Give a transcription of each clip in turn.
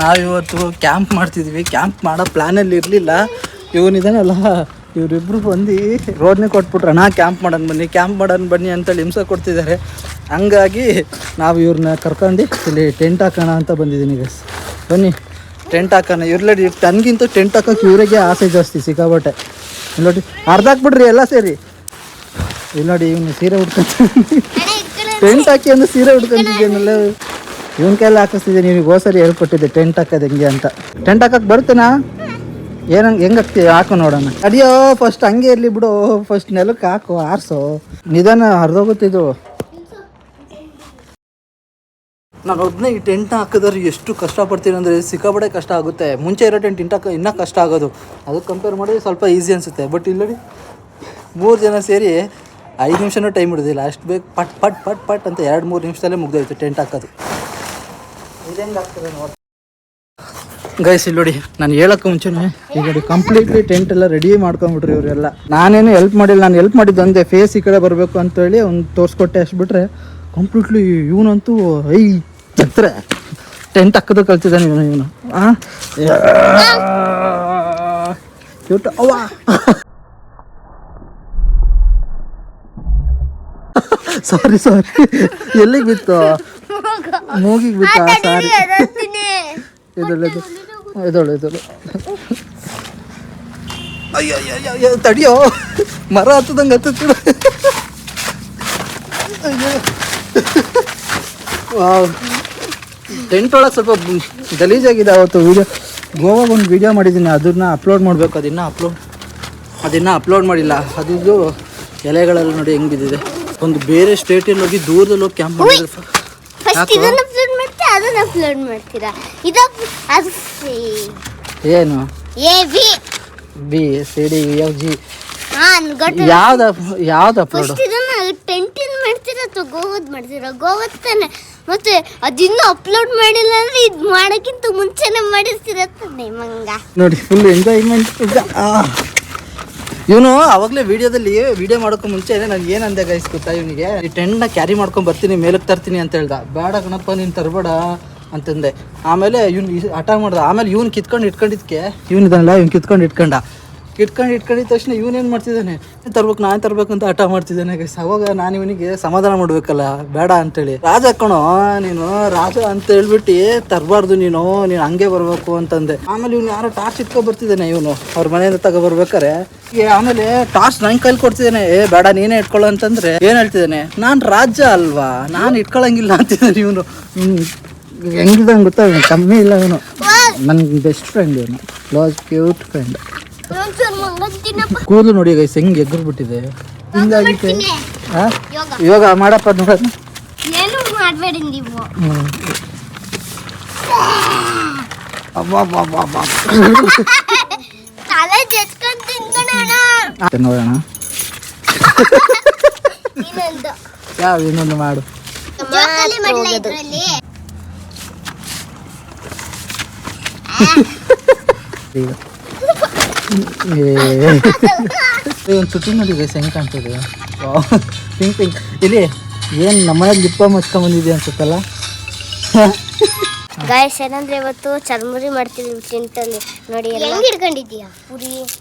ನಾವಿವತ್ತು ಕ್ಯಾಂಪ್ ಮಾಡ್ತಿದ್ವಿ. ಕ್ಯಾಂಪ್ ಮಾಡೋ ಪ್ಲ್ಯಾನಲ್ಲಿ ಇರಲಿಲ್ಲ. ಇವನಿದಾನಲ್ಲ, ಇವರಿಬ್ಬರು ಬಂದು ರೋಡ್ನೇ ಕೊಟ್ಬಿಟ್ರು, ಅಣ್ಣ ಕ್ಯಾಂಪ್ ಮಾಡೋಣ ಬನ್ನಿ ಅಂತೇಳಿ ಹಿಂಸೆ ಕೊಡ್ತಿದ್ದಾರೆ. ಹಂಗಾಗಿ ನಾವು ಇವ್ರನ್ನ ಕರ್ಕೊಂಡು ಇಲ್ಲಿ ಟೆಂಟ್ ಹಾಕೋಣ ಅಂತ ಬಂದಿದ್ದೀನಿ ಗೈಸ್. ಬನ್ನಿ ಟೆಂಟ್ ಹಾಕೋಣ. ಇವ್ರಲ್ಲಿ ನನಗಿಂತ ಟೆಂಟ್ ಹಾಕೋಕೆ ಇವರಿಗೆ ಆಸೆ ಜಾಸ್ತಿ ಸಿಕ್ಕಾಬಟ್ಟೆ. ಇಲ್ಲಿ ನೋಡಿ ಅರ್ಧ ಹಾಕ್ಬಿಡ್ರಿ ಎಲ್ಲ ಸೇರಿ. ಇಲ್ಲಿ ನೋಡಿ ಇವನು ಸೀರೆ ಉಟ್ಕೊಂತೀನಿ, ಟೆಂಟ್ ಹಾಕಿ ಅಂದ್ರೆ ಸೀರೆ ಉಟ್ಕೊಂತಿದ್ದೇನಲ್ಲ. ಇವನ ಕೈಯಲ್ಲಿ ಹಾಕಿಸ್ತಿದ್ದೀನಿ. ನಿಮಗೆ ಹೋದ್ಸರಿ ಹೇಳ್ಕೊಟ್ಟಿದ್ದೆ ಟೆಂಟ್ ಹಾಕೋದು ಹೆಂಗೆ ಅಂತ. ಟೆಂಟ್ ಹಾಕಕ್ಕೆ ಬರುತ್ತೇನಾ? ಹೆಂಗೆ ಹಾಕ್ತೀವಿ ಹಾಕು ನೋಡೋಣ. ಅಡಿಯೋ ಫಸ್ಟ್ ಹಂಗೆ ಇರಲಿ ಬಿಡು, ಫಸ್ಟ್ ನೆಲಕ್ಕೆ ಹಾಕು, ಆರಿಸು ನಿಧಾನ, ಅರ್ಧೋಗುತ್ತಿದ್ದು. ನಾನು ಒಬ್ಬನೇ ಈ ಟೆಂಟ್ ಹಾಕಿದ್ರೆ ಎಷ್ಟು ಕಷ್ಟಪಡ್ತೀನಿ ಅಂದರೆ ಸಿಕ್ಕಾಪಟ್ಟೆ ಕಷ್ಟ ಆಗುತ್ತೆ. ಮುಂಚೆ ಇರೋ ಟೆಂಟ್ ಇನ್ನೂ ಕಷ್ಟ ಆಗೋದು. ಅದಕ್ಕೆ ಕಂಪೇರ್ ಮಾಡಿ ಸ್ವಲ್ಪ ಈಸಿ ಅನಿಸುತ್ತೆ. ಬಟ್ ಇಲ್ಲಿ 3 ಜನ ಸೇರಿ 5 ನಿಮಿಷನೂ ಟೈಮ್ ಹಿಡಿದಿಲ್ಲ. ಅಷ್ಟು ಬೇಕು ಪಟ್ ಪಟ್ ಪಟ್ ಪಟ್ ಅಂತ 2-3 ನಿಮಿಷದಲ್ಲೇ ಮುಗ್ದೋಯ್ತು ಟೆಂಟ್ ಹಾಕೋದು. ಇದೇಂಗೆ ಆಗ್ತದೆ ನೋಡಿ ಗೈಸ್. ಇಲ್ಲಿ ನೋಡಿ ನಾನು ಹೇಳೋಕ್ಕೆ ಮುಂಚೆನೇ ಈಗ ನೋಡಿ ಕಂಪ್ಲೀಟ್ಲಿ ಟೆಂಟ್ ಎಲ್ಲ ರೆಡಿ ಮಾಡ್ಕೊಂಬಿಟ್ರಿ ಇವರೆಲ್ಲ. ನಾನೇನು ಹೆಲ್ಪ್ ಮಾಡಿಲ್ಲ. ನಾನು ಹೆಲ್ಪ್ ಮಾಡಿದ್ದು ಒಂದೇ ಫೇಸ್ ಈ ಕಡೆ ಬರಬೇಕು ಅಂತೇಳಿ ಒಂದು ತೋರಿಸ್ಕೊಟ್ಟೆ. ಅಷ್ಟು ಬಿಟ್ಟರೆ ಕಂಪ್ಲೀಟ್ಲಿ ಇವನಂತೂ ಹತ್ರ ಟೆಂಟ್ ಹಾಕೋದು ಕಲ್ತಿದ್ದಾನೆ ಇವನು. ಅವ್ವ ಸಾರಿ ಎಲ್ಲಿಗೆ ಬಿತ್ತು? ಮೂಗಿಗೆ ಬಿತ್ತ? ಸಾರಿ. ಎದೊಳು ಅಯ್ಯೋ ತಡಿಯೋ, ಮರ ಹತ್ತದಂಗೆ ಹತ್ತಿರ. ಟೆಂಟ್ ಒಳಗೆ ಸ್ವಲ್ಪ ಗಲೀಜಾಗಿದೆ. ಅವತ್ತು ಗೋವಾಗ ಒಂದು ವೀಡಿಯೋ ಮಾಡಿದ್ದೀನಿ, ಅದನ್ನು ಅಪ್ಲೋಡ್ ಮಾಡಬೇಕು. ಅದನ್ನು ಅಪ್ಲೋಡ್ ಮಾಡಿಲ್ಲ. ಅದು ಎಲೆಗಳೆಲ್ಲ ನೋಡಿ ಹೆಂಗೆ ಬಿದ್ದಿದೆ. ಒಂದು ಬೇರೆ ಸ್ಟೇಟಲ್ಲಿ ಹೋಗಿ ದೂರದಲ್ಲಿ ಹೋಗಿ ಕ್ಯಾಂಪ್ ಮಾಡಿದ್ರೆ ಏನು B C D F G ಯಾವ್ದು ಅಪ್ಲೋಡ್? ಗೋವದ್ ಮಾಡ್ತೀರಾ? ಗೋವದ್ ತಾನೆ. ಮತ್ತೆ ಅದಿನ್ನೂ ಅಪ್ಲೋಡ್ ಮಾಡಿಲ್ಲ ಅಂದ್ರೆ ಇದು ಮಾಡೋಕ್ಕಿಂತ ಮುಂಚೆನೆ ಮಾಡಿರ್ತೀರತ್ತಾನೆ ಮಂಗ. ನೋಡಿ ಫುಲ್ ಎಂಜಾಯ್ಮೆಂಟ್. ಇವನು ಅವಾಗಲೇ ವಿಡಿಯೋ ಮಾಡೋಕೆ ಮುಂಚೆ ನಾನು ಏನಂದೆ ಗೈಸ್ ಗೊತ್ತಾ, ಇವನಿಗೆ ಈ ಟೆಂಟ್ನ ಕ್ಯಾರಿ ಮಾಡ್ಕೊಂಡು ಬರ್ತೀನಿ, ಮೇಲಕ್ಕೆ ತರ್ತೀನಿ ಅಂತ ಹೇಳ್ದ. ಬೇಡ ಕಣಪ್ಪ ನೀನು ತರಬೇಡ ಅಂತಂದೆ. ಆಮೇಲೆ ಇವ್ನು ಹಠ ಮಾಡ್ದ. ಆಮೇಲೆ ಇವ್ನು ಇಟ್ಕೊಂಡಿದ್ಕೆ ಇವ್ನು ಇಟ್ಕೊಂಡಿದ್ದ ತಕ್ಷಣ ಇವನೇನು ಮಾಡ್ತಿದ್ದಾನೆ, ನಾನು ತರ್ಬೇಕು ಅಂತ ಹಠ ಮಾಡ್ತಿದ್ದಾನೆ ಗೈಸ್. ಅವಾಗ ನಾನು ಇವನಿಗೆ ಸಮಾಧಾನ ಮಾಡಬೇಕಲ್ಲ, ಬೇಡ ಅಂತೇಳಿ. ರಾಜ ಕಣೋ ನೀನು, ರಾಜ ಅಂತ ಹೇಳ್ಬಿಟ್ಟು ತರಬಾರ್ದು ನೀನು ಹಂಗೆ ಬರಬೇಕು ಅಂತಂದೆ. ಆಮೇಲೆ ಇವ್ನು ಯಾರೋ ಟಾರ್ಚ್ ಇಟ್ಕೊಂಡು ಬರ್ತಿದ್ದಾನೆ, ಇವನು ಅವ್ರ ಮನೆಯಿಂದ ತಗೊಬರ್ಬೇಕಾರೆ. ಆಮೇಲೆ ಟಾರ್ಚ್ ನನ್ನ ಕೈಲಿ ಕೊಡ್ತಿದ್ದಾನೆ. ಬೇಡ ನೀನೇ ಇಟ್ಕೊಳ್ಳೋ ಅಂತಂದ್ರೆ ಏನು ಹೇಳ್ತಿದ್ದಾನೆ, ನಾನು ರಾಜ ಅಲ್ವಾ, ನಾನು ಇಟ್ಕೊಳಂಗಿಲ್ಲ ಅಂತಿದ್ದಾನೆ ಇವನು. ಹೆಂಗಿದಂಗೆ ಗೊತ್ತಾ, ಕಮ್ಮಿ ಇಲ್ಲ ಇವನು. ನನ್ನ ಬೆಸ್ಟ್ ಫ್ರೆಂಡ್ ಇವನು, ಕ್ಲೋಸ್ ಕ್ಯೂಟ್ ಫ್ರೆಂಡ್. ಕೂದಲು ನೋಡಿ ಗೈಸ್ ಹೆಂಗೆ ಎಗ್ಬಿಟ್ಟಿದೆ. ಹಿಂಗಾಗಿತ್ತು. ಯೋಗ ಮಾಡಪ್ಪ ನೋಡೋಣ. ನೋಡೋಣ ಯಾವ ಇನ್ನೊಂದು ಮಾಡು. ಒಂದು ಸುತ್ತಿ ನೋಡಿ ಗೈಸ್ ಹೆಂಗೆ ಕಾಣ್ತದೆ. ಪಿಂಕ್ ಇಲ್ಲಿ ಏನು ನಮ್ಮನೇಲಿ ಲಿಪ್ಪ ಮುಚ್ಕೊಂಡ್ಬಂದಿದೆ ಅನ್ಸುತ್ತಲ್ಲ ಗಾಯ್ಸ್. ಏನಂದ್ರೆ ಇವತ್ತು ಚರ್ಮುರಿ ಮಾಡ್ತಿದ್ವಿ ಟೆಂಟಲ್ಲಿ. ನೋಡಿ ಹೆಂಗೆ ಹಿಡ್ಕೊಂಡಿದ್ದೀಯಾ? ಪುರಿ,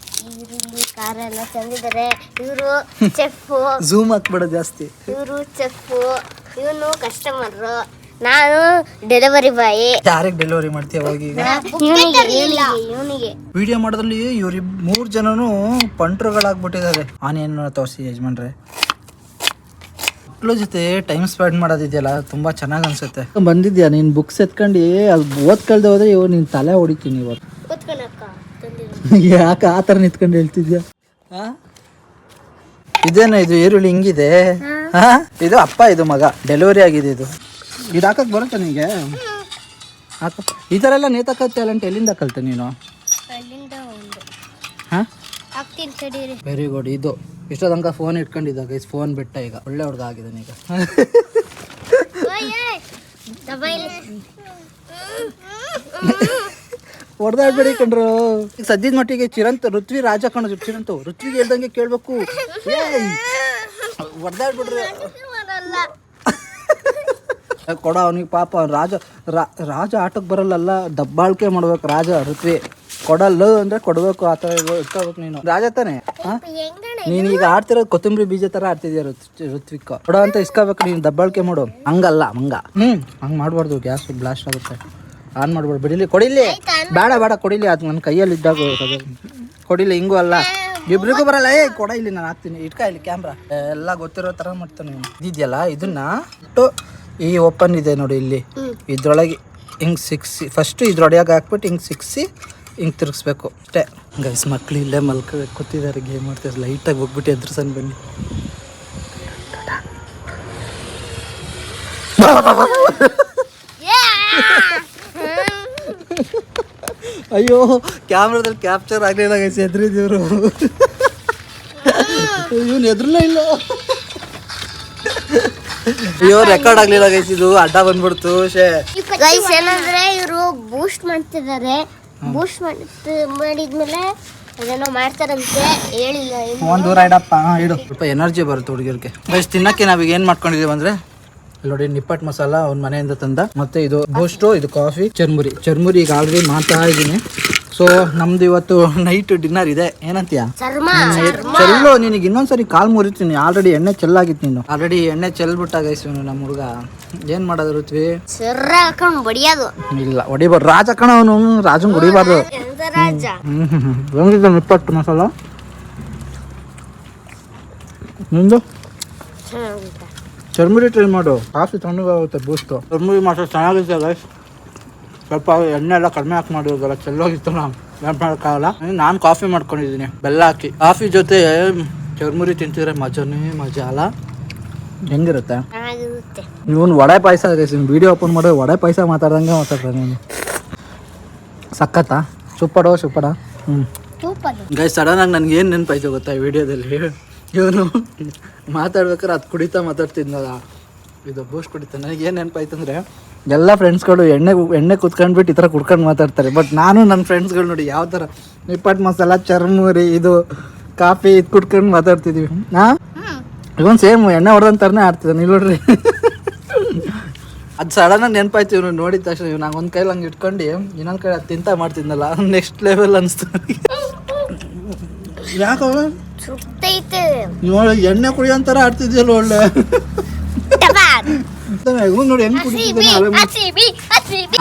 ಈರುಳ್ಳಿ, ಖಾರ ಎಲ್ಲ ತಂದಿದ್ದಾರೆ. ಇವರು ಚೆಫು, ಝೂಮ್ ಹಾಕ್ಬೇಡ ಜಾಸ್ತಿ. ಇವರು ಚೆಫು, ಇವನು ಕಸ್ಟಮರು, ನಾನು ಡೆಲಿವರಿ ಬಾಯ್. ಯಾರಿಗೆ ಡೆಲಿವರಿ ಮಾಡ್ತೀಯ ಹೋಗಿ? ಇವನಿಗೆ ವಿಡಿಯೋ ಮಾಡೋದ್ರಲ್ಲಿ ಇವ್ರು 3 ಜನನು ಪಂಟ್ರುಗಳಾಗ್ಬಿಟ್ಟಿದ್ದಾರೆ. ಆನೇನು ತೋರಿಸಿ ಯಜಮಾನ್ರೆ. ಮಕ್ಕಳ ಜೊತೆ ಟೈಮ್ ಸ್ಪೆಂಡ್ ಮಾಡೋದಿದೆಯಲ್ಲ ತುಂಬ ಚೆನ್ನಾಗಿ ಅನ್ಸುತ್ತೆ. ಬಂದಿದ್ಯಾ ನೀನು ಬುಕ್ಸ್ ಎತ್ಕೊಂಡು ಅದು ಓದ್ಕಳ್ದೆ ಹೋದ್ರೆ ಇವಾಗ ನೀನು ತಲೆ ಹೊಡಿತೀನಿ ಇವತ್ತು. ಯಾಕೆ ಆ ಥರ ನಿಂತ್ಕೊಂಡು ಹೇಳ್ತಿದ್ಯಾ? ಇದೇನ ಇದು ಈರುಳ್ಳಿ ಹಿಂಗಿದೆ? ಇದು ಅಪ್ಪ, ಇದು ಮಗ, ಡೆಲಿವರಿ ಆಗಿದೆ. ಇದು ಹಾಕಕ್ಕೆ ಬರುತ್ತೆ ನಿನಗೆ? ಹಾಕ. ಈ ಥರ ಎಲ್ಲ ನೇತಾಕ ಟ್ಯಾಲೆಂಟ್ ಎಲ್ಲಿಂದ ಕಲಿತೆ ನೀನು? ಹಾಂ, ವೆರಿ ಗುಡ್. ಇದು ಇಷ್ಟೋ ತನಕ ಫೋನ್ ಇಟ್ಕೊಂಡಿದ್ದ ಗೈಸ್. ಫೋನ್ ಬಿಟ್ಟ ಈಗ ಒಳ್ಳೆ ಹುಡುಗ ಆಗಿದ್ದಾನೆ ಈಗ. ಹೊಡೆದಾಡ್ಬೇಡಿ ಕಣ್ರು. ಈಗ ಸದ್ಯದ ಮಟ್ಟಿಗೆ ಋತ್ವಿ ರಾಜ ಕಣೋ. ಋತ್ವಿಗೆ ಹೇಳ್ದಂಗೆ ಕೇಳಬೇಕು. ಹೊಡೆದಾಡ್ಬಿಡ್ರಿ. ಕೊಡ ಅವನಿಗೆ ಪಾಪ ಅವ್ನು ರಾಜ ಆಟಕ್ಕೆ ಬರಲ್ಲ, ದಬ್ಬಾಳಿಕೆ ಮಾಡ್ಬೇಕು ರಾಜ ಋತ್ವಿ. ಕೊಡಲ್ಲ ಅಂದ್ರೆ ಕೊಡ್ಬೇಕು, ಆ ಥರ ಇಟ್ಕೋಬೇಕು ನೀನು. ರಾಜ ತಾನೆ ನೀನು ಈಗ ಆಡ್ತಿರೋದು ಕೊತ್ತಂಬರಿ ಬೀಜ ಥರ ಆಡ್ತಿದ್ಯಾ ಋತ್ವಿಕ್. ಕೊಡ ಅಂತ ಇಸ್ಕೋಬೇಕು ನೀನು, ದಬ್ಬಾಳಿಕೆ ಮಾಡು. ಹಂಗಲ್ಲ ಹಂಗೆ ಮಾಡಬಾರ್ದು, ಗ್ಯಾಸ್ ಬ್ಲಾಸ್ಟ್ ಆಗುತ್ತೆ. ಆನ್ ಮಾಡ್ಬಾರ್ದು. ಬಿಡಿಲಿ ಕೊಡಿಲಿ, ಬೇಡ ಕೊಡಿಲಿ, ಅದು ನನ್ನ ಕೈಯಲ್ಲಿ ಇದ್ದಾಗ ಕೊಡಿಲಿ. ಹಿಂಗೂ ಅಲ್ಲ, ಇಬ್ರಿಗೂ ಬರಲ್ಲ. ಕೊಡ ಇಲ್ಲಿ, ನಾನು ಹಾಕ್ತೀನಿ, ಇಟ್ಕ ಇಲ್ಲಿ ಕ್ಯಾಮ್ರಾ. ಎಲ್ಲ ಗೊತ್ತಿರೋ ಥರ ಮಾಡ್ತಾನೆ ಇದೆಯಲ್ಲ. ಇದನ್ನ ಈ ಓಪನ್ ಇದೆ ನೋಡಿ ಇಲ್ಲಿ, ಇದ್ರೊಳಗೆ ಹಿಂಗೆ ಸಿಕ್ಸಿ, ಫಸ್ಟು ಇದ್ರೊಳಗೆ ಹಾಕ್ಬಿಟ್ಟು ಹಿಂಗೆ ಸಿಕ್ಸಿ ಹಿಂಗೆ ತಿರುಗಿಸ್ಬೇಕು ಅಷ್ಟೇ. ಗೈಸ್ ಮಕ್ಳು ಇಲ್ಲೇ ಕೂತಿದ್ದಾರೆ, ಗೇಮ್ ಮಾಡ್ತಾರೆ. ಲೈಟಾಗಿ ಹೋಗ್ಬಿಟ್ಟು ಎದುರ್ಸನ್ ಬನ್ನಿ. ಅಯ್ಯೋ ಕ್ಯಾಮ್ರಾದಲ್ಲಿ ಕ್ಯಾಪ್ಚರ್ ಆಗಲಿಲ್ಲ ಗೈಸ್, ಎದ್ರಿದ್ದೀವ್ರು. ಇವನು ಎದ್ರಲೇ ಇಲ್ಲ. ಅಯ್ಯೋ ರೆಕಾರ್ಡ್ ಆಗ್ಲಿಲ್ಲ ಗೈಸ್, ಇದು ಅಡ್ಡ ಬಂದ್ಬಿಡ್ತು. ಗೈಸ್ ಏನಂದ್ರೆ ಇವರು ಬೂಸ್ಟ್ ಮಾಡ್ತಿದ್ದಾರೆ. ಬೂಸ್ಟ್ ಮಾಡಿದ್ಮೇಲೆ ಅದೇನೋ ಮಾಡ್ತಾರಂತೆ, ಹೇಳಿಲ್ಲ. ಒಂದು ದೂರ ಇಡಪ್ಪ, ಇಡು. ಸ್ವಲ್ಪ ಎನರ್ಜಿ ಬರುತ್ತೆ ಹುಡುಗಿಯರಿಗೆ. ಗೈಸ್ ತಿನ್ನಕ್ಕೆ ನಾವೀಗ ಏನು ಮಾಡ್ಕೊಂಡಿದ್ದೀವಿ ಅಂದರೆ, ನೋಡಿ ನಿಪ್ಪಟ್ಟು ಮಸಾಲ ಅವ್ನ ಮನೆಯಿಂದ ತಂದ, ಮತ್ತೆ ಇದು ಬೂಸ್ಟು, ಇದು ಕಾಫಿ, ಚರ್ಮುರಿ ಈಗ ಆಲ್ರೆಡಿ ಮಾಡ್ತಾ ಇದ್ದೀನಿ. ಸೊ ನಮ್ದು ಇವತ್ತು ನೈಟ್ ಡಿನ್ನರ್ ಇದೆ. ಏನಂತೀಯ? ಚೆಲ್ಲು, ನಿನಗೆ ಇನ್ನೊಂದ್ಸರಿ ಕಾಲ್ ಮುರಿತೀನಿ. ಆಲ್ರೆಡಿ ಎಣ್ಣೆ ಚೆಲ್ಲಾಗಿತ್ತು, ನೀನು ಆಲ್ರೆಡಿ ಎಣ್ಣೆ ಚೆಲ್ಬಿಟ್ಟ ಗೈಸ್. ನಮ್ಮ ಹುಡುಗ ಏನ್ ಮಾಡೋದು ಋತ್ವಿ? ಬಡಿಯೋದು ಇಲ್ಲ, ಹೊಡಿಬಾರ್ದು. ರಾಜ ಕಣ ಅವನು, ರಾಜನ್ ಹೊಡಿಬಾರ್ದು. ಹೆಂಗಿದೆ ನಿಪ್ಪಟ್ಟು ಮಸಾಲ ನಿಂದು? ಚರ್ಮುರಿ ಟ್ರೈ ಮಾಡು, ಕಾಫಿ ತಣ್ಣಗಾಗುತ್ತೆ. ಬೂಸ್ಟು ಚರ್ಮುರಿ ಮಸಾಲ ಚೆನ್ನಾಗಿದೆ ಗೈಸ್. ಸ್ವಲ್ಪ ಎಣ್ಣೆ ಎಲ್ಲ ಕಡಿಮೆ ಹಾಕಿ ಮಾಡಿರೋದಲ್ಲ, ಚೆಲ್ಲೋಗಿತ್ತು. ಏನು ಮಾಡೋಕ್ಕಾಗಲ್ಲ. ನಾನು ಕಾಫಿ ಮಾಡ್ಕೊಂಡಿದ್ದೀನಿ ಬೆಲ್ಲ ಹಾಕಿ. ಕಾಫಿ ಜೊತೆ ಚರ್ಮುರಿ ತಿಂತಿದ್ರೆ ಮಜಾನೇ ಮಜಾ ಅಲ್ಲ? ಹೆಂಗಿರುತ್ತೆ? ಇವನು ವಡೆ ಪಾಯಸ ವಿಡಿಯೋ ಓಪನ್ ಮಾಡೋ ವಡೆ ಪಾಯಸ ಮಾತಾಡ್ದಂಗೆ ಮಾತಾಡ್ತಾನೆ ನೀನು. ಸಖತ್ತಾ? ಸೂಪಡೋ ಸೂಪಡ. ಗೈಸ್ ಸಡನ್ನಾಗಿ ನನಗೆ ಏನು ನೆನಪಾಯ್ತು ಗೊತ್ತಾ ಈ ವಿಡಿಯೋದಲ್ಲಿ? ಇವನು ಮಾತಾಡ್ಬೇಕಾದ್ರೆ ಅದು ಕುಡಿತಾ ಮಾತಾಡ್ತಿದ್ನಲ್ಲ, ಇದು ಬೂಸ್ಟ್ ಕುಡಿತಾ. ನನಗೆ ಏನು ನೆನಪಾಯ್ತು ಅಂದರೆ, ಎಲ್ಲ ಫ್ರೆಂಡ್ಸ್ಗಳು ಎಣ್ಣೆ ಕುತ್ಕೊಂಡ್ಬಿಟ್ಟು ಈ ಥರ ಕುಡ್ಕೊಂಡು ಮಾತಾಡ್ತಾರೆ. ಬಟ್ ನಾನು ನನ್ನ ಫ್ರೆಂಡ್ಸ್ಗಳು ನೋಡಿ ಯಾವ ಥರ ನಿಪ್ಪಟ್ಟು ಮಸಾಲ, ಚರ್ಮುರಿ, ಇದು ಕಾಫಿ ಇದು ಕುಡ್ಕೊಂಡು ಮಾತಾಡ್ತಿದ್ದೀವಿ. ಇವನು ಸೇಮ್ ಎಣ್ಣೆ ಹೊಡೆದಂತಾರನೇ ಆಡ್ತಿದ್ದಾನೆ. ಇಲ್ಲಿ ನೋಡ್ರಿ, ಅದು ಸಡನ್ನಾಗಿ ನೆನಪಾಯ್ತು ಇವನು ನೋಡಿದ ತಕ್ಷಣ. ಇವ್ ನಂಗೆ ಒಂದು ಕೈಲಿ ಹಂಗೆ ಇಟ್ಕೊಂಡು ಇನ್ನೊಂದು ಕೈ ಅದು ತಿಂತ ಮಾಡ್ತಿದ್ನಲ್ಲ, ನೆಕ್ಸ್ಟ್ ಲೆವೆಲ್ ಅನಿಸ್ತು. ಯಾಕವ ನೋಡಿ ಎಣ್ಣೆ ಕುಡಿಯೋಂಥರ ಆಡ್ತಿದ್ಯಲ್ಲ ಒಳ್ಳೆ. ನೋಡಿ ಹೆಂಗ್ ಕುಡಿತಿದ್ದಾನೆ.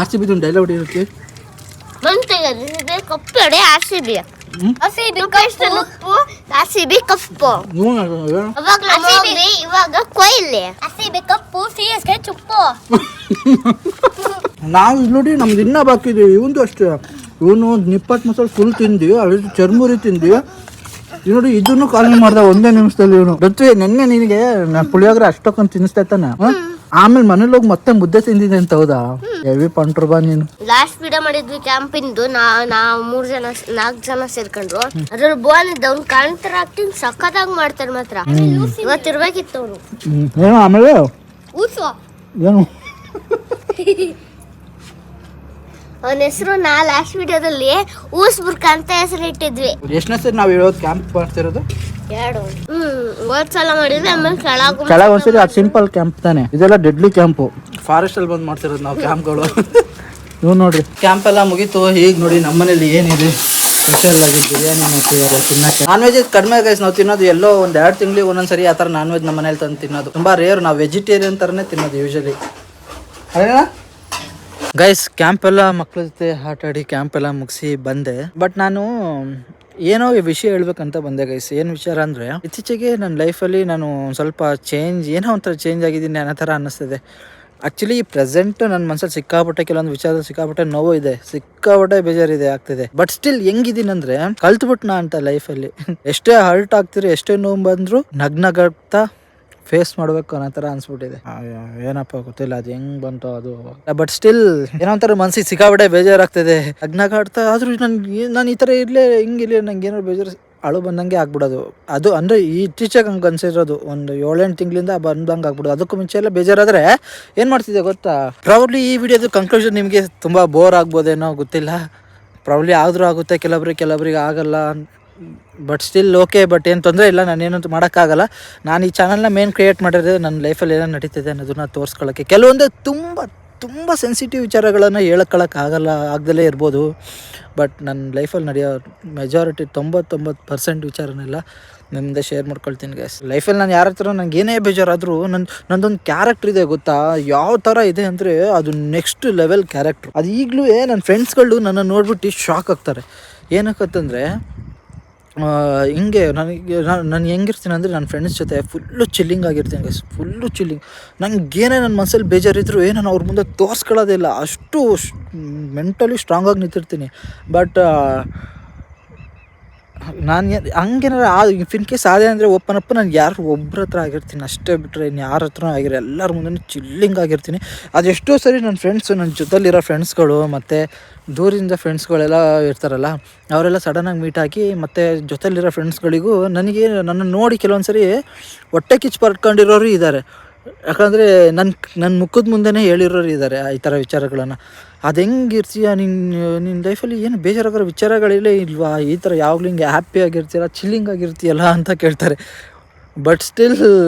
RCB dialogue ಹೊಡಿರುತ್ತೆ. ನಾವು ಇಲ್ಲಿ ನೋಡಿ ನಮ್ದು ಇನ್ನೂ ಬಾಕಿ ಇದೆ. ಇವಂದು ಅಷ್ಟೇ. ಇವನು ನಿಪ್ಪಟ್ಟು ಮಸಾಲ ಫುಲ್ ತಿಂದಿ, ಅದು ಚರ್ಮುರಿ ತಿಂದಿ. ನೋಡಿ ಇದನ್ನು ಕಾಲನಿ ಮಾಡ್ದ ಒಂದೇ ನಿಮಿಷದಲ್ಲಿ. ಇವನು ಗೊತ್ತೇ ನೆನ್ನೆ ನಿನಗೆ ಪುಳಿಯೋಗರೆ ಅಷ್ಟೊಂದು ತಿನ್ನಿಸ್ತಾ ಇತ್ತಾನೆ. ಆಮೇಲೆ ಮನೇಲಿ ಹೋಗಿ ಮತ್ತೆ ಮುದ್ದೆ ತಿಂದಿದೆ ಅಂತ. ಹೌದಾ? ಹೆವಿ ಪಂಟ್ರು ಬಾ ನೀನು. ಲಾಸ್ಟ್ ವಿಡಿಯೋ ಮಾಡಿದ್ವಿ ಕ್ಯಾಂಪಿಂದು. ನಾವು 4 ಜನ ಸೇರ್ಕೊಂಡ್ರು. ಅದ್ರಲ್ಲಿ ಬೋನ್ ಇದ್ದ, ಅವ್ನು ಕಾಣ್ತಾರ ಆಕ್ಟಿಂಗ್ ಸಖತ್ತಾಗಿ ಮಾಡ್ತಾರೆ ಮಾತ್ರ. ಇವತ್ತಿರ್ಬೇಕಿತ್ತು ಅವನು. ಏನು ಆಮೇಲೆ ಏನು ಅವನ ಹೆಸರು ನಾ ಲಾಸ್ಟ್ ವಿಡಿಯೋದಲ್ಲಿ ಊಸ್ಬುರ್ಕ ಅಂತ ಹೆಸರು ಇಟ್ಟಿದ್ವಿ. ಎಷ್ಟನೇ ಸರಿ ನಾವು ಹೇಳೋದು ಕ್ಯಾಂಪ್ ಮಾಡ್ತಿರೋದು? 2 ಸಲ ಮಾಡಿದ್ವಿ. ಆಮೇಲೆ ಕೆಳಗೆ ಒಂದ್ಸರಿ ಅದು ಸಿಂಪಲ್ ಕ್ಯಾಂಪ್ ತಾನೆ. ಇದೆಲ್ಲ ಡೆಡ್ಲಿ ಕ್ಯಾಂಪು. ಫಾರೆಸ್ಟ್ ಅಲ್ಲಿ ಬಂದು ಮಾಡ್ತಿರೋದು ನಾವು ಕ್ಯಾಂಪ್ಗಳು. ಇವ್ ನೋಡ್ರಿ ಕ್ಯಾಂಪ್ ಎಲ್ಲ ಮುಗೀತು. ಈಗ ನೋಡಿ ನಮ್ಮನೇಲಿ ಏನಿದೆ ಸ್ಪೆಷಲ್ ಆಗಿ ಬಿರಿಯಾನಿ ಮಾಡ್ತಿದ್ದಾರೆ ತಿನ್ನಕ್ಕೆ. ನಾನ್ ವೆಜ್ ಕಡಿಮೆ ಗೈಸ್ ನಾವು ತಿನ್ನೋದು. ಎಲ್ಲೋ 1-2 ತಿಂಗಳಿಗೆ ಒಂದೊಂದ್ಸರಿ ಆ ಥರ ನಾನ್ ವೆಜ್ ನಮ್ಮ ಮನೇಲಿ ತಂದು ತಿನ್ನೋದು ತುಂಬಾ ರೇರ್. ನಾವು ವೆಜಿಟೇರಿಯನ್ ಥರನೇ ತಿನ್ನೋದು ಯೂಶಲಿ. ಗೈಸ್ ಕ್ಯಾಂಪ್ ಎಲ್ಲ ಮಕ್ಳ ಜೊತೆ ಆಟ ಆಡಿ ಕ್ಯಾಂಪ್ ಎಲ್ಲ ಮುಗಿಸಿ ಬಂದೆ. ಬಟ್ ನಾನು ಏನೋ ವಿಷಯ ಹೇಳ್ಬೇಕಂತ ಬಂದೆ ಗೈಸ್. ಏನು ವಿಚಾರ ಅಂದರೆ, ಇತ್ತೀಚೆಗೆ ನನ್ನ ಲೈಫಲ್ಲಿ ನಾನು ಸ್ವಲ್ಪ ಏನೋ ಒಂಥರ ಚೇಂಜ್ ಆಗಿದ್ದೀನಿ ಅನ್ನೋ ಥರ ಅನ್ನಿಸ್ತಿದೆ. ಆ್ಯಕ್ಚುಲಿ ಪ್ರೆಸೆಂಟ್ ನನ್ನ ಮನಸ್ಸಲ್ಲಿ ಸಿಕ್ಕಾಪಟ್ಟೆ ಕೆಲವೊಂದು ವಿಚಾರದಲ್ಲಿ ಸಿಕ್ಕಾಪಟ್ಟೆ ನೋವು ಇದೆ, ಸಿಕ್ಕಾಪಟ್ಟೆ ಬೇಜಾರಿದೆ ಆಗ್ತಿದೆ. ಬಟ್ ಸ್ಟಿಲ್ ಹೆಂಗಿದ್ದೀನಂದ್ರೆ ಕಲ್ತ್ಬಿಟ್ನಾ ಅಂತ ಲೈಫಲ್ಲಿ. ಎಷ್ಟೇ ಹರ್ಟ್ ಆಗ್ತಿರೋ, ಎಷ್ಟೇ ನೋವು ಬಂದರೂ ನಗ್ನಗ್ತಾ ಫೇಸ್ ಮಾಡ್ಬೇಕು ಅನ್ನೋ ಥರ ಅನ್ಸ್ಬಿಟ್ಟಿದೆ. ಏನಪ್ಪ ಗೊತ್ತಿಲ್ಲ ಅದು ಹೆಂಗ್ ಬಂತು ಅದು. ಬಟ್ ಸ್ಟಿಲ್ ಏನೋ ಒಂಥರ ಮನ್ಸಿಗೆ ಸಿಕ್ಕಾಪಟ್ಟೆ ಬೇಜಾರಾಗ್ತಿದೆ. ನಗ್ನಗಾಡ್ತಾ ಆದ್ರೂ ನಾನು ಈ ಥರ ಇರಲೇ ಹಿಂಗಿಲ್ಲ, ನಂಗೆ ಏನೋ ಬೇಜಾರು ಅಳು ಬಂದಂಗೆ ಆಗ್ಬಿಡೋದು. ಅದು ಅಂದರೆ ಈ ಇತ್ತೀಚೆಗೆ ಹಂಗೆ ಅನ್ಸಿರೋದು. ಒಂದು 7-8 ತಿಂಗಳಿಂದ ಬಂದಂಗೆ ಆಗ್ಬಿಡೋದು. ಅದಕ್ಕೂ ಮುಂಚೆ ಎಲ್ಲ ಬೇಜಾರಾದರೆ ಏನು ಮಾಡ್ತಿದ್ದೆ ಗೊತ್ತಾ? ಪ್ರಾಬಬ್ಲಿ ಈ ವಿಡಿಯೋದು ಕನ್ಕ್ಲೂಷನ್ ನಿಮಗೆ ತುಂಬ ಬೋರ್ ಆಗ್ಬೋದೇನೋ ಗೊತ್ತಿಲ್ಲ. ಪ್ರಾಬ್ಲಿ ಆದರೂ ಆಗುತ್ತೆ, ಕೆಲವರಿಗೆ ಆಗಲ್ಲ. ಬಟ್ ಸ್ಟಿಲ್ ಓಕೆ, ಬಟ್ ಏನು ತೊಂದರೆ ಇಲ್ಲ, ನಾನೇನಂತೂ ಮಾಡೋಕ್ಕಾಗಲ್ಲ. ನಾನು ಈ ಚಾನಲ್ನ ಮೇನ್ ಕ್ರಿಯೇಟ್ ಮಾಡಿರೋದು ನನ್ನ ಲೈಫಲ್ಲಿ ಏನೋ ನಡೀತಿದೆ ಅನ್ನೋದನ್ನ ತೋರಿಸ್ಕೊಳ್ಳೋಕ್ಕೆ. ಕೆಲವೊಂದು ತುಂಬ ಸೆನ್ಸಿಟಿವ್ ವಿಚಾರಗಳನ್ನು ಹೇಳ್ಕೊಳ್ಳೋಕ್ಕಾಗಲ್ಲ, ಆಗದಲ್ಲೇ ಇರ್ಬೋದು. ಬಟ್ ನನ್ನ ಲೈಫಲ್ಲಿ ನಡೆಯೋ ಮೆಜಾರಿಟಿ 99% ವಿಚಾರನೆಲ್ಲ ನಿಮ್ಮ ಮುಂದೆ ಶೇರ್ ಮಾಡ್ಕೊಳ್ತೀನಿ ಗೈಸ್. ಲೈಫಲ್ಲಿ ನಾನು ಯಾರ ಹತ್ರ ನನಗೆ ಏನೇ ಬೇಜಾರಾದರೂ ನಂದೊಂದು ಕ್ಯಾರೆಕ್ಟ್ರ್ ಇದೆ ಗೊತ್ತಾ, ಯಾವ ಥರ ಇದೆ ಅಂದರೆ ಅದು ನೆಕ್ಸ್ಟ್ ಲೆವೆಲ್ ಕ್ಯಾರೆಕ್ಟ್ರು. ಅದು ಈಗಲೂ ನನ್ನ ಫ್ರೆಂಡ್ಸ್ಗಳು ನನ್ನ ನೋಡ್ಬಿಟ್ಟು ಶಾಕ್ ಆಗ್ತಾರೆ. ಏನಕ್ಕಂತಂದರೆ ಹಿಂಗೆ ನಾನು ಹೆಂಗಿರ್ತೀನಿ ಅಂದರೆ ನನ್ನ ಫ್ರೆಂಡ್ಸ್ ಜೊತೆ ಫುಲ್ಲು ಚಿಲ್ಲಿಂಗ್ ಆಗಿರ್ತೀನಿ ಗೈಸ್, ಫುಲ್ಲು ಚಿಲ್ಲಿಂಗ್. ನನಗೇನೇ ನನ್ನ ಮನಸ್ಸಲ್ಲಿ ಬೇಜಾರಿದ್ರು ನಾನು ಅವ್ರ ಮುಂದೆ ತೋರಿಸ್ಕೊಳ್ಳೋದೇ ಇಲ್ಲ, ಅಷ್ಟು ಮೆಂಟಲಿ ಸ್ಟ್ರಾಂಗಾಗಿ ನಿಂತಿರ್ತೀನಿ. ಬಟ್ ನಾನು ಹಂಗೇನಾರ ಇನ್ ಕೇಸ್ ಆದೆ ಅಂದರೆ ಓಪನ್ ಅಪ್ ನಾನು ಯಾರು ಒಬ್ಬರ ಹತ್ರ ಆಗಿರ್ತೀನಿ ಅಷ್ಟೇ, ಬಿಟ್ಟರೆ ಇನ್ನು ಯಾರ ಹತ್ರ ಆಗಿರೋ ಎಲ್ಲರ ಮುಂದೆ ಚಿಲ್ಲಿಂಗ್ ಆಗಿರ್ತೀನಿ. ಅದೆಷ್ಟೋ ಸರಿ ನನ್ನ ಫ್ರೆಂಡ್ಸು, ನನ್ನ ಜೊತೆಲಿರೋ ಫ್ರೆಂಡ್ಸ್ಗಳು ಮತ್ತು ದೂರಿಂದ ಫ್ರೆಂಡ್ಸ್ಗಳೆಲ್ಲ ಇರ್ತಾರಲ್ಲ, ಅವರೆಲ್ಲ ಸಡನ್ನಾಗಿ ಮೀಟ್ ಆಗಿ ಮತ್ತು ಜೊತೆಲಿರೋ ಫ್ರೆಂಡ್ಸ್ಗಳಿಗೂ ನನ್ನ ನೋಡಿ ಕೆಲವೊಂದು ಸರಿ ಹೊಟ್ಟೆ ಕಿಚ್ಚು ಪಡ್ಕೊಂಡಿರೋರು ಇದ್ದಾರೆ. ಯಾಕಂದರೆ ನನ್ನ ಮುಖದ ಮುಂದೆನೇ ಹೇಳಿರೋರು ಇದ್ದಾರೆ ಈ ಥರ ವಿಚಾರಗಳನ್ನು. ಅದು ಹೆಂಗಿರ್ತೀಯ ನಿನ್ನ ಲೈಫಲ್ಲಿ ಏನು ಬೇಜಾರಾಗಿರೋ ವಿಚಾರಗಳಿಲ್ಲೇ ಇಲ್ವಾ, ಈ ಥರ ಯಾವಾಗಲೂ ಹಿಂಗೆ ಹ್ಯಾಪಿ ಆಗಿರ್ತೀರ, ಚಿಲ್ಲಿಂಗ್ ಆಗಿರ್ತೀಯಲ್ಲ ಅಂತ ಕೇಳ್ತಾರೆ. ಬಟ್ ಸ್ಟಿಲ್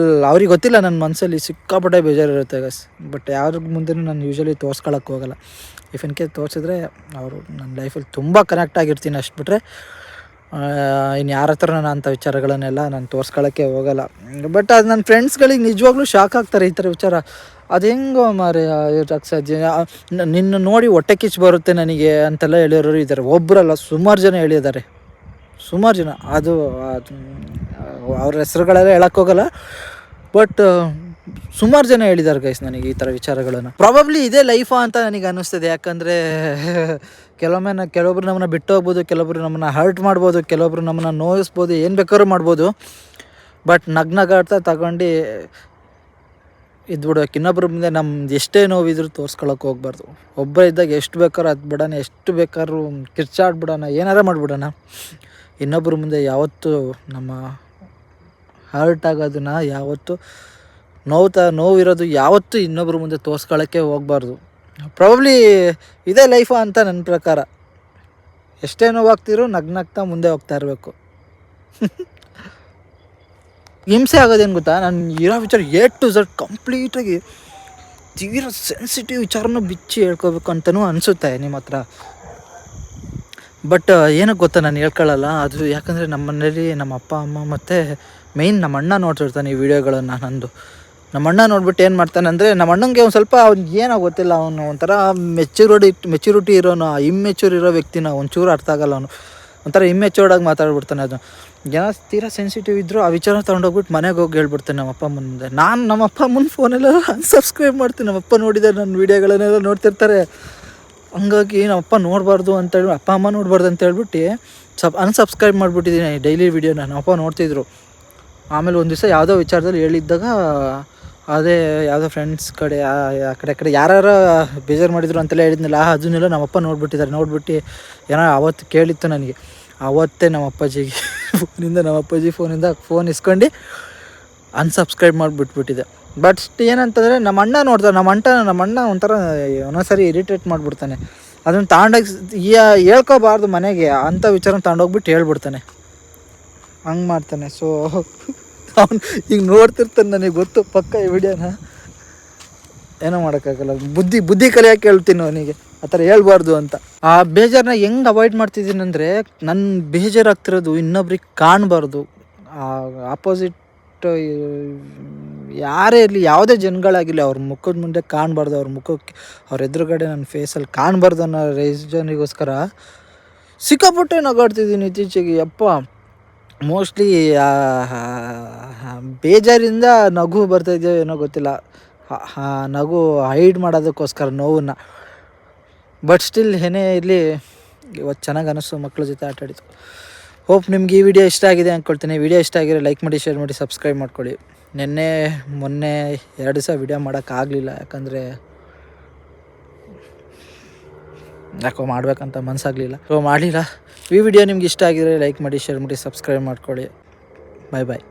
ಅವ್ರಿಗೆ ಗೊತ್ತಿಲ್ಲ ನನ್ನ ಮನಸ್ಸಲ್ಲಿ ಸಿಕ್ಕಾಪಟ್ಟೆ ಬೇಜಾರಿರುತ್ತೆ ಗಸ್. ಬಟ್ ಯಾರ ಮುಂದೆ ನಾನು ಯೂಶ್ವಲಿ ತೋರಿಸ್ಕೊಳಕ್ಕೆ ಹೋಗಲ್ಲ. ಇಫ್ ಇನ್ ಕೇಸ್ ತೋರಿಸಿದ್ರೆ ಅವರು ನನ್ನ ಲೈಫಲ್ಲಿ ತುಂಬ ಕನೆಕ್ಟ್ ಆಗಿರ್ತೀನಿ, ಅಷ್ಟು ಬಿಟ್ಟರೆ ಇನ್ನು ಯಾರ ಹತ್ರ ನಾನು ಅಂಥ ವಿಚಾರಗಳನ್ನೆಲ್ಲ ನಾನು ತೋರಿಸ್ಕೊಳ್ಳೋಕ್ಕೆ ಹೋಗಲ್ಲ. ಬಟ್ ಅದು ನನ್ನ ಫ್ರೆಂಡ್ಸ್ಗಳಿಗೆ ನಿಜವಾಗ್ಲೂ ಶಾಕ್ ಆಗ್ತಾರೆ ಈ ಥರ ವಿಚಾರ. ಅದು ಹೆಂಗೋ ಮಾರೆ ನಿನ್ನ ನೋಡಿ ಹೊಟ್ಟೆ ಕಿಚ್ಚು ಬರುತ್ತೆ ನನಗೆ ಅಂತೆಲ್ಲ ಹೇಳಿರೋರು ಇದ್ದಾರೆ. ಒಬ್ಬರಲ್ಲ, ಸುಮಾರು ಜನ ಹೇಳಿದ್ದಾರೆ, ಸುಮಾರು ಜನ. ಅದು ಅವ್ರ ಹೆಸರುಗಳೆಲ್ಲ ಹೇಳೋಕ್ಕೋಗಲ್ಲ, ಬಟ್ ಸುಮಾರು ಜನ ಹೇಳಿದ್ದಾರೆ ಗೈಸ್ ನನಗೆ ಈ ಥರ ವಿಚಾರಗಳನ್ನು. ಪ್ರಾಬಬ್ಲಿ ಇದೇ ಲೈಫಾ ಅಂತ ನನಗೆ ಅನ್ನಿಸ್ತದೆ. ಯಾಕಂದರೆ ಕೆಲವೊಬ್ರು ನಮ್ಮನ್ನು ಬಿಟ್ಟು ಹೋಗ್ಬೋದು, ಕೆಲವೊಬ್ರು ನಮ್ಮನ್ನು ಹರ್ಟ್ ಮಾಡ್ಬೋದು, ಕೆಲವೊಬ್ರು ನಮ್ಮನ್ನು ನೋಯಿಸ್ಬೋದು, ಏನು ಬೇಕಾದ್ರೂ ಮಾಡ್ಬೋದು. ಬಟ್ ನಗ್ನಗಾಡ್ತಾ ತಗೊಂಡು ಇದ್ಬಿಡ್ಬೇಕು. ಇನ್ನೊಬ್ರ ಮುಂದೆ ನಮ್ದು ಎಷ್ಟೇ ನೋವಿದ್ರು ತೋರಿಸ್ಕೊಳಕ್ಕೆ ಹೋಗ್ಬಾರ್ದು. ಒಬ್ಬ ಇದ್ದಾಗ ಎಷ್ಟು ಬೇಕಾದ್ರೂ ಅದು ಬಿಡೋಣ, ಎಷ್ಟು ಬೇಕಾದ್ರೂ ಕಿರ್ಚಾಡ್ಬಿಡೋಣ, ಏನಾರ ಮಾಡಿಬಿಡೋಣ. ಇನ್ನೊಬ್ಬರ ಮುಂದೆ ಯಾವತ್ತೂ ನಮ್ಮ ಹರ್ಟ್ ಆಗೋದನ್ನ, ಯಾವತ್ತೂ ನೋವಿರೋದು ಯಾವತ್ತೂ ಇನ್ನೊಬ್ಬರ ಮುಂದೆ ತೋರಿಸ್ಕೊಳ್ಳೋಕ್ಕೆ ಹೋಗ್ಬಾರ್ದು. ಪ್ರಾಬಬ್ಲಿ ಇದೇ ಲೈಫು ಅಂತ ನನ್ನ ಪ್ರಕಾರ. ಎಷ್ಟೇ ನೋವಾಗ್ತಿರೋ ನಗ್ನಗ್ತಾ ಮುಂದೆ ಹೋಗ್ತಾ ಇರಬೇಕು. ಹಿಂಸೆ ಆಗೋದೇನು ಗೊತ್ತಾ, ನಾನು ಇರೋ ವಿಚಾರ A to Z ಕಂಪ್ಲೀಟಾಗಿ ತೀರಾ ಸೆನ್ಸಿಟಿವ್ ವಿಚಾರನೂ ಬಿಚ್ಚಿ ಹೇಳ್ಕೊಬೇಕು ಅಂತಲೂ ಅನಿಸುತ್ತೆ ನಿಮ್ಮ ಹತ್ರ. ಬಟ್ ಏನಕ್ಕೆ ಗೊತ್ತಾ ನಾನು ಹೇಳ್ಕೊಳ್ಳಲ್ಲ ಅದು. ಯಾಕಂದರೆ ನಮ್ಮ ಮನೇಲಿ ನಮ್ಮ ಅಪ್ಪ ಅಮ್ಮ ಮತ್ತು ಮೇಯ್ನ್ ನಮ್ಮ ಅಣ್ಣ ನೋಡ್ತಿರ್ತಾನೆ ಈ ವಿಡಿಯೋಗಳನ್ನು ನಂದು. ನಮ್ಮ ಅಣ್ಣ ನೋಡ್ಬಿಟ್ಟು ಏನು ಮಾಡ್ತಾನೆ ಅಂದರೆ, ನಮ್ಮ ಅಣ್ಣಂಗೆ ಒಂದು ಸ್ವಲ್ಪ ಅವ್ನಿಗೆ ಏನೋ ಗೊತ್ತಿಲ್ಲ, ಅವನು ಒಂಥರ ಮೆಚ್ಯೂರಿಟಿ ಇರೋನು, ಇಮ್ಮೆಚ್ಯೂರ್ ಇರೋ ವ್ಯಕ್ತಿನ ಒಂಚೂರು ಅರ್ಥ ಆಗಲ್ಲ. ಅವನು ಒಂಥರ ಇಮ್ಮೆಚ್ಯೂರ್ಡಾಗಿ ಮಾತಾಡ್ಬಿಡ್ತಾನೆ. ಅದು ಜನ ತೀರಾ ಸೆನ್ಸಿಟಿವ್ ಇದ್ದರೂ ಆ ವಿಚಾರ ತೊಗೊಂಡೋಗ್ಬಿಟ್ಟು ಮನೆಗೆ ಹೋಗಿ ಹೇಳ್ಬಿಡ್ತಾನೆ ನಮ್ಮ ಅಪ್ಪ ಮುಂದೆ. ನಾನು ನಮ್ಮ ಅಪ್ಪ ಮುಂದೆ ಫೋನೆಲ್ಲ ಅನ್ಸಬ್ಸ್ಕ್ರೈಬ್ ಮಾಡ್ತೀನಿ. ನಮ್ಮ ಅಪ್ಪ ನೋಡಿದರೆ ನನ್ನ ವೀಡಿಯೋಗಳನ್ನೆಲ್ಲ ನೋಡ್ತಿರ್ತಾರೆ. ಹಂಗಾಗಿ ನಮ್ಮ ಅಪ್ಪ ನೋಡಬಾರ್ದು ಅಂತೇಳಿ, ಅಪ್ಪ ಅಮ್ಮ ನೋಡಬಾರ್ದು ಅಂತ ಹೇಳ್ಬಿಟ್ಟು ಅನ್ಸಬ್ಸ್ಕ್ರೈಬ್ ಮಾಡಿಬಿಟ್ಟಿದ್ದೀನಿ ಡೈಲಿ ವೀಡಿಯೋನ. ನಮ್ಮ ಅಪ್ಪ ನೋಡ್ತಿದ್ರು. ಆಮೇಲೆ ಒಂದು ದಿವಸ ಯಾವುದೋ ವಿಚಾರದಲ್ಲಿ ಹೇಳಿದ್ದಾಗ, ಅದೇ ಯಾವುದೋ ಫ್ರೆಂಡ್ಸ್ ಕಡೆ ಆ ಕಡೆ ಯಾರು ಬೇಜಾರು ಮಾಡಿದ್ರು ಅಂತೆಲ್ಲ ಹೇಳಿದ್ನಲ್ಲ, ಅದನ್ನೆಲ್ಲ ನಮ್ಮಪ್ಪ ನೋಡ್ಬಿಟ್ಟಿದ್ದಾರೆ. ನೋಡ್ಬಿಟ್ಟು ಏನೋ ಅವತ್ತು ಕೇಳಿತ್ತು ನನಗೆ. ಅವತ್ತೇ ನಮ್ಮ ಅಪ್ಪಾಜಿ ಫೋನಿಂದ ಫೋನ್ ಇಸ್ಕೊಂಡು ಅನ್ಸಬ್ಸ್ಕ್ರೈಬ್ ಮಾಡಿಬಿಟ್ಬಿಟ್ಟಿದೆ. ಬಟ್ ಏನಂತಂದರೆ ನಮ್ಮ ಅಣ್ಣ ನೋಡ್ತಾರೆ. ನಮ್ಮ ಅಣ್ಣ ಒಂಥರ ಒಂದೊಂದ್ಸರಿ ಇರಿಟೇಟ್ ಮಾಡಿಬಿಡ್ತಾನೆ. ಅದನ್ನು ತಗೊಂಡೋಗಿ ಹೇಳ್ಕೊಬಾರ್ದು ಮನೆಗೆ, ಅಂಥ ವಿಚಾರ ತಗೊಂಡೋಗ್ಬಿಟ್ಟು ಹೇಳ್ಬಿಡ್ತಾನೆ. ಹಂಗೆ ಮಾಡ್ತಾನೆ. ಸೊ ಅವ್ನು ಈಗ ನೋಡ್ತಿರ್ತಾನೆ, ನನಗೆ ಗೊತ್ತು ಪಕ್ಕ ಈ ವಿಡಿಯೋನ. ಏನೋ ಮಾಡೋಕ್ಕಾಗಲ್ಲ, ಬುದ್ಧಿ ಕಲಿಯೋಕೆ ಹೇಳ್ತೀನಿ ಅವನಿಗೆ ಆ ಥರ ಹೇಳ್ಬಾರ್ದು ಅಂತ. ಆ ಬೇಜಾರನ್ನ ಹೆಂಗೆ ಅವಾಯ್ಡ್ ಮಾಡ್ತಿದ್ದೀನಿ ಅಂದರೆ, ನನ್ನ ಬೇಜಾರಾಗ್ತಿರೋದು ಇನ್ನೊಬ್ರಿಗೆ ಕಾಣಬಾರ್ದು. ಆಪೋಸಿಟ್ ಯಾರೇ ಇರಲಿ, ಯಾವುದೇ ಜನಗಳಾಗಿರಲಿ, ಅವ್ರ ಮುಖದ ಮುಂದೆ ಕಾಣಬಾರ್ದು, ಅವ್ರ ಎದುರುಗಡೆ ನನ್ನ ಫೇಸಲ್ಲಿ ಕಾಣಬಾರ್ದು ಅನ್ನೋ ರೀಸನ್ನಿಗೋಸ್ಕರ ಸಿಕ್ಕಾಪಟ್ಟೆ ನಗಾಡ್ತಿದ್ದೀನಿ ಇತ್ತೀಚೆಗೆ. ಯಪ್ಪ, ಮೋಸ್ಟ್ಲಿ ಬೇಜಾರಿಂದ ನಗು ಬರ್ತಾಯಿದೆಯೋ ಏನೋ ಗೊತ್ತಿಲ್ಲ. ನಗು ಹೈಡ್ ಮಾಡೋದಕ್ಕೋಸ್ಕರ ನೋವನ್ನು. ಬಟ್ ಸ್ಟಿಲ್ ಏನೇ ಇರಲಿ, ಇವತ್ತು ಚೆನ್ನಾಗಿ ಅನ್ನಿಸ್ತು ಮಕ್ಕಳ ಜೊತೆ ಆಟ ಆಡಿದ್ದು. ಹೋಪ್ ನಿಮ್ಗೆ ಈ ವಿಡಿಯೋ ಇಷ್ಟ ಆಗಿದೆ ಅಂದ್ಕೊಳ್ತೀನಿ. ವಿಡಿಯೋ ಇಷ್ಟ ಆಗಿರೋ ಲೈಕ್ ಮಾಡಿ, ಶೇರ್ ಮಾಡಿ, ಸಬ್ಸ್ಕ್ರೈಬ್ ಮಾಡ್ಕೊಳ್ಳಿ. ಮೊನ್ನೆ 2 ದಿವಸ ವಿಡಿಯೋ ಮಾಡೋಕ್ಕಾಗಲಿಲ್ಲ, ಯಾಕೋ ಮಾಡಬೇಕಂತ ಮನಸ್ಸಾಗಲಿಲ್ಲ, ಸೊ ಮಾಡಲಿಲ್ಲ. ಈ ವಿಡಿಯೋ ನಿಮ್ಗೆ ಇಷ್ಟ ಆಗಿದ್ರೆ ಲೈಕ್ ಮಾಡಿ, ಶೇರ್ ಮಾಡಿ, ಸಬ್ಸ್ಕ್ರೈಬ್ ಮಾಡ್ಕೊಳ್ಳಿ. ಬಾಯ್.